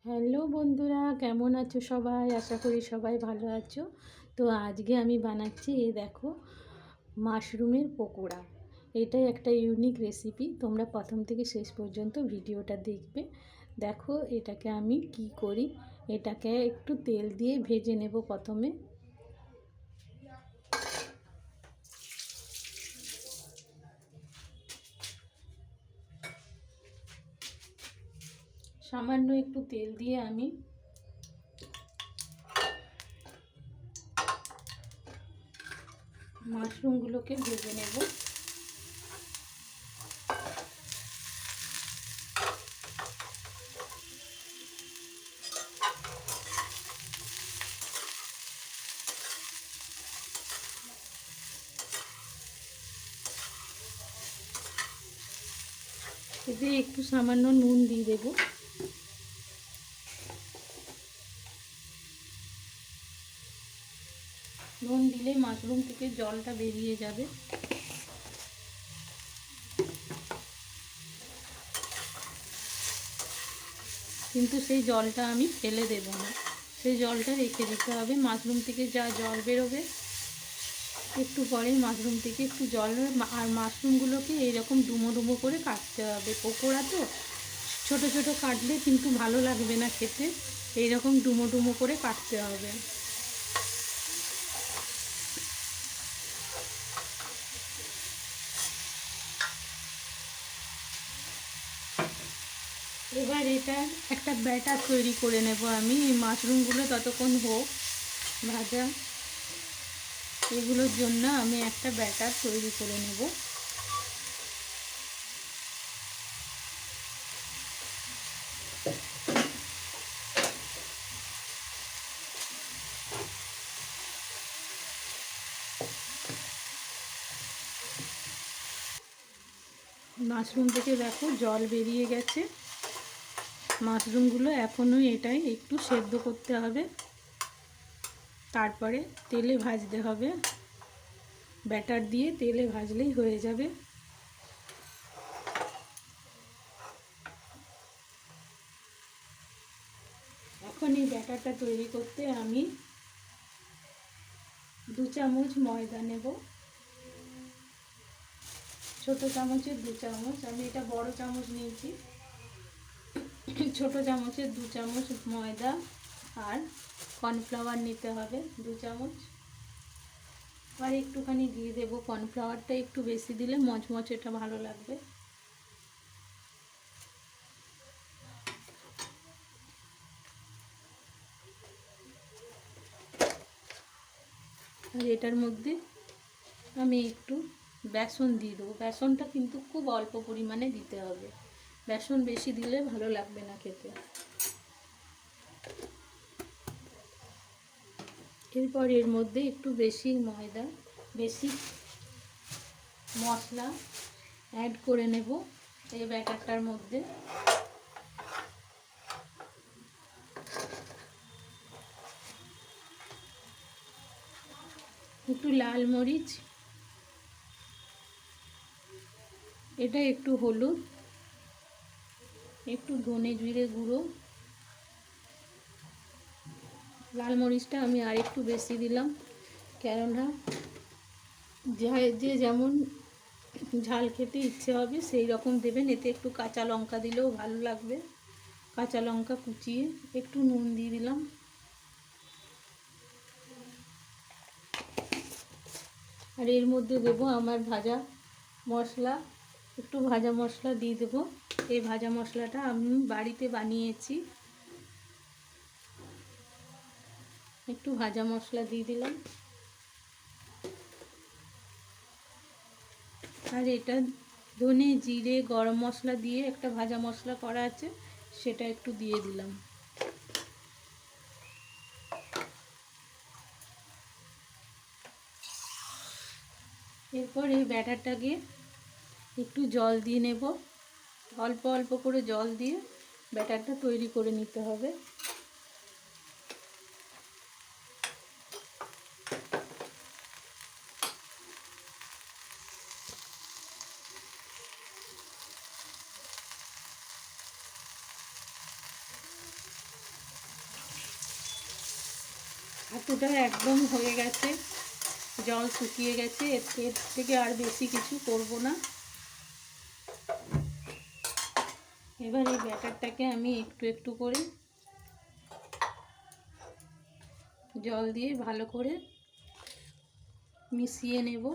Hello বন্ধুরা, কেমন আছো সবাই? আশা করি সবাই ভালো আছো। তো আজকে আমি বানাচ্ছি, এই দেখো, মাশরুমের পকোড়া। এটাই একটা ইউনিক রেসিপি। তোমরা প্রথম থেকে শেষ পর্যন্ত ভিডিওটা দেখবে। দেখো এটাকে আমি কি করি। এটাকে একটু তেল দিয়ে ভেজে নেব প্রথমে। সামান্য একটু তেল দিয়ে আমি মাশরুমগুলোকে ভেজে নেব। এতে একটু সামান্য নুন দিয়ে দেবো। নুন দিলে মাশরুম থেকে জলটা বেরিয়ে যাবে। কিন্তু সেই জলটা আমি ফেলে দেব না, সেই জলটা রেখে দিতে হবে। মাশরুম থেকে যা জল বেরোবে, একটু পরেই মাশরুম থেকে একটু জল, আর মাশরুমগুলোকে এইরকম ডুমো ডুমো করে কাটতে হবে। পকোড়া তো ছোট ছোট কাটলে কিন্তু ভালো লাগবে না খেতে, এইরকম ডুমো ডুমো করে কাটতে হবে। এবার এটা একটা ব্যাটার তৈরি করে নেব আমি। এই মাশরুমগুলো ততক্ষণ হোক ভাজা, এগুলোর জন্য আমি একটা ব্যাটার তৈরি করে নেব। মাশরুম থেকে দেখো জল বেরিয়ে গেছে। মাশরুমগুলো এখনও এটাই একটু সেদ্ধ করতে হবে, তারপরে তেলে ভাজতে হবে। ব্যাটার দিয়ে তেলে ভাজলেই হয়ে যাবে। এখন এই ব্যাটারটা তৈরি করতে আমি 2 চামচ ময়দা নেব। ছোট চামচের 2 চামচ, আমি এটা বড় চামচ নিয়েছি। ছোট চামচের 2 চামচ ময়দা, আর কর্নফ্লাওয়ার নিতে হবে 2 চামচ। আর একটুখানি দিয়ে দেবো কর্নফ্লাওয়ারটা, একটু বেশি দিলে মচমচেটা ভালো লাগবে। আর এটার মধ্যে আমি একটু বেসন দিয়ে দেবো। বেসনটা কিন্তু খুব অল্প পরিমাণে দিতে হবে, বেসন বেশি দিলে ভালো লাগবে না খেতে। এরপর এর মধ্যে একটু বেশি ময়দা, বেশি মশলা অ্যাড করে নেব এই ব্যাটারটার মধ্যে। একটু লাল মরিচ, এটা একটু হলুদ, একটু ধনে জিরে গুঁড়ো। লাল মরিচটা আমি আর একটু বেশি দিলাম, কেননা যে যেমন ঝাল খেতে ইচ্ছে হবে সেই রকম দেবেন। এতে একটু কাঁচা লঙ্কা দিলেও ভালো লাগবে, কাঁচা লঙ্কা কুচিয়ে। একটু নুন দিয়ে দিলাম। আর এর মধ্যে দেবো আমার ভাজা মশলা, একটু ভাজা মশলা দিয়ে দেবো। এই ভাজা মশলাটা আমি বাড়িতে বানিয়েছি। একটু ভাজা মশলা দিয়ে দিলাম। আর এটা ধনে জিরে গরম মশলা দিয়ে একটা ভাজা মশলা করা আছে, সেটা একটু দিয়ে দিলাম। এরপর এই ব্যাটারটাকে একটু জল দিয়ে নেব, অল্প অল্প করে জল দিয়ে ব্যাটারটা তৈরি করে নিতে হবে। ছাতুটা একদম হয়ে গেছে, জল শুকিয়ে গেছে, এর থেকে আর বেশি কিছু করব না। এবার এই ব্যাটারটাকে আমি একটু একটু করে জল দিয়ে ভালো করে মিশিয়ে নেব।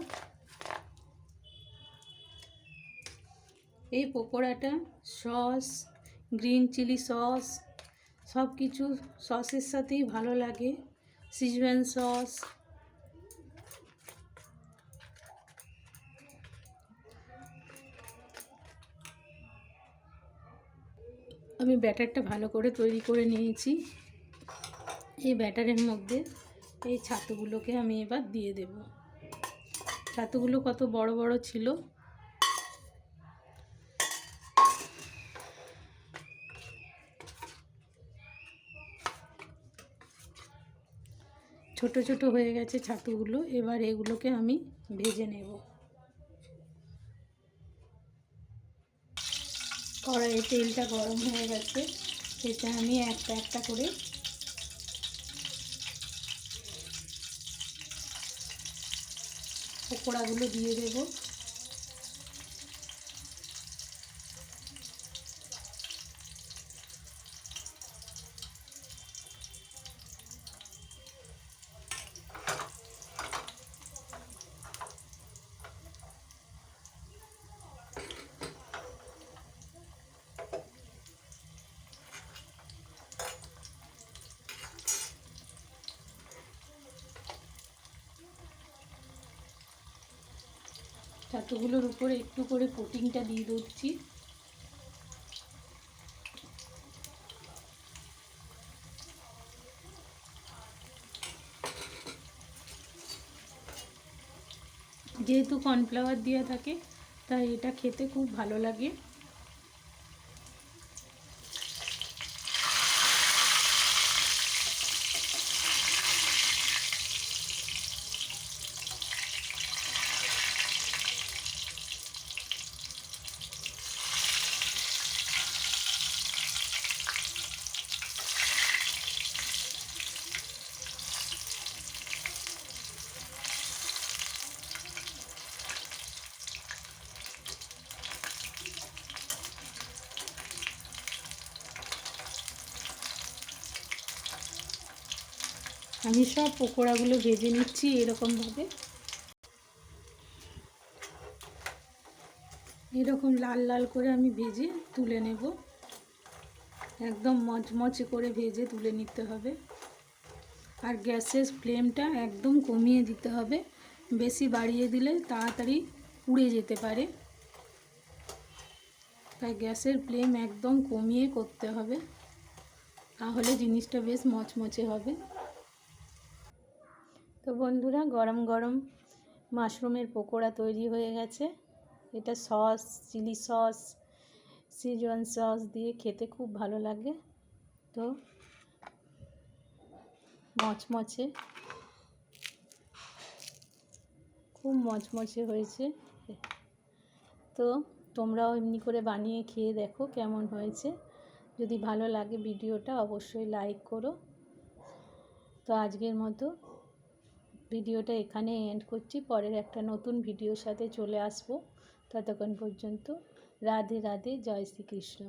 এই পকোড়াটা সস, গ্রিন চিলি সস, সব কিছু সসের সাথেই ভালো লাগে, সিজওয়ান সস। আমি ব্যাটারটা ভালো করে তৈরি করে নিয়েছি। এই ব্যাটারের মধ্যে এই ছাতুগুলোকে আমি এবার দিয়ে দেব। ছাতুগুলো কত বড় বড় ছিল। ছোট ছোট হয়ে গেছে ছাতুগুলো। এবার এগুলোকে আমি ভেজে নেব। কড়াইয়ে তেলটা গরম হয়ে গেছে, সেটা আমি একটা একটা করে পকোড়াগুলো দিয়ে দেব। ছাতুগুলোর উপরে একটু করে কোটিংটা দিয়ে দিচ্ছি। যেহেতু কর্নফ্লাওয়ার দেওয়া থাকে, তাই এটা খেতে খুব ভালো লাগে। আমি সব পকোড়াগুলো ভেজে নিচ্ছি এরকমভাবে। এরকম লাল লাল করে আমি ভেজে তুলে নেব। একদম মচমচে করে ভেজে তুলে নিতে হবে। আর গ্যাসের ফ্লেমটা একদম কমিয়ে দিতে হবে। বেশি বাড়িয়ে দিলে তাড়াতাড়ি পুড়ে যেতে পারে, তাই গ্যাসের ফ্লেম একদম কমিয়ে করতে হবে, তাহলে জিনিসটা বেশ মচমচে হবে। তো বন্ধুরা, গরম গরম মাশরুমের পকোড়া তৈরি হয়ে গেছে। এটা sauce, chilli sauce, Szechuan sauce দিয়ে খেতে খুব ভালো লাগে। তো মচমচে, খুব মচমচে হয়েছে। তো তোমরাও এমনি করে বানিয়ে খেয়ে দেখো কেমন হয়েছে। যদি ভালো লাগে ভিডিওটা অবশ্যই লাইক করো। তো আজকের মতো ভিডিওটা এখানে এন্ড করছি। পরের একটা নতুন ভিডিওর সাথে চলে আসবো। ততক্ষণ পর্যন্ত রাধে রাধে, জয় শ্রীকৃষ্ণ।